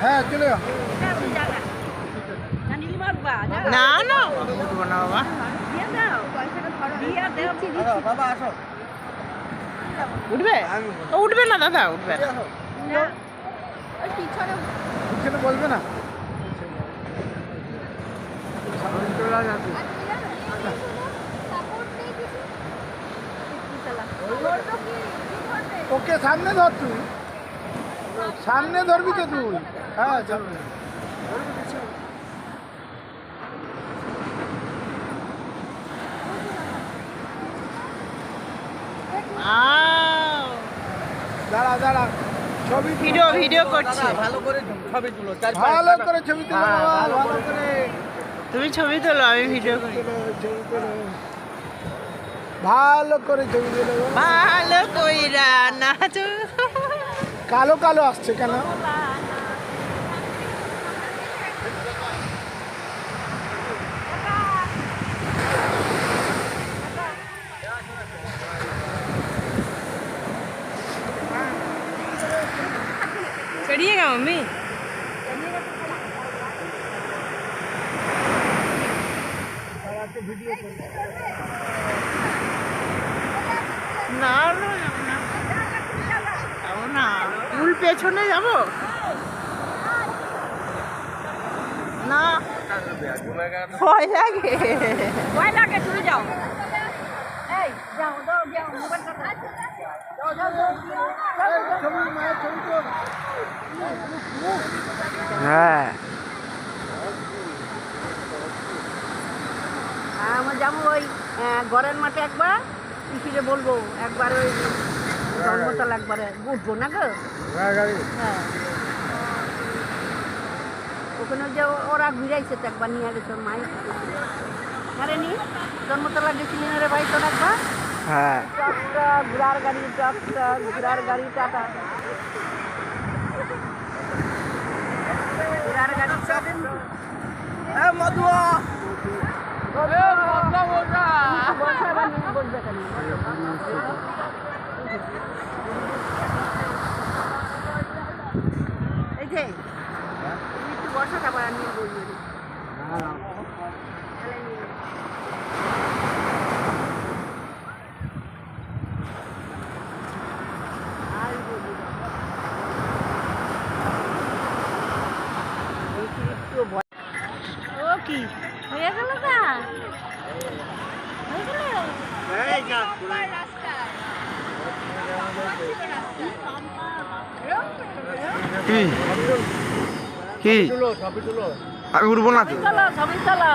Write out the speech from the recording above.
হ্যাঁ চলে যাও। না না উঠবো না বাবা। বাবা আসো। উঠবে ও উঠবে না দাদা উঠবে না। পিছনে বলবে না। ওকে সামনে ধর তুই, সামনে ধরবি তো তুই। হ্যাঁ সামনে। দাঁড়া দাঁড়া, ছবি ভিডিও ভিডিও করছে। ভালো করে ছবি তুলো, ভালো করে ছবি তুলো, ভালো করে তুমি ছবি তোলো আমি ভিডিও করি। ছবি তুলো, ভালো করে ছবি তুলো। ভালো কইরা নাচো। কালো কালো আসছে কেন? चढ़िएगा मम्मी। না না ফুল পেছনে যাবো না, ভয় লাগে তুমি যাও। হ্যাঁ আমরা যাবো ওই ঘরের মাঠে একবার, পিছিয়ে বলবো একবার ওই ধর্মতলা একবারে উঠবো না গো। হ্যাঁ ওখানে যে ওরা ঘুরাইছে তো একবার নিয়ে গেছে মায়ের আরে নি ধর্মতলা গেছিলেন রে ভাই তোর একবার। হ্যাঁ ট্রাকটা ঘোড়ার গাড়ি, ট্রাকটা ঘোড়ার গাড়ি, টাটা ঘোড়ার গাড়ি মধুয়া এই যে একটু বসা খাবার আমি বলবো ও কি হয়ে গেল না হয়ে গেল কি আমি উঠবো না তো। চলো সবাই চলো।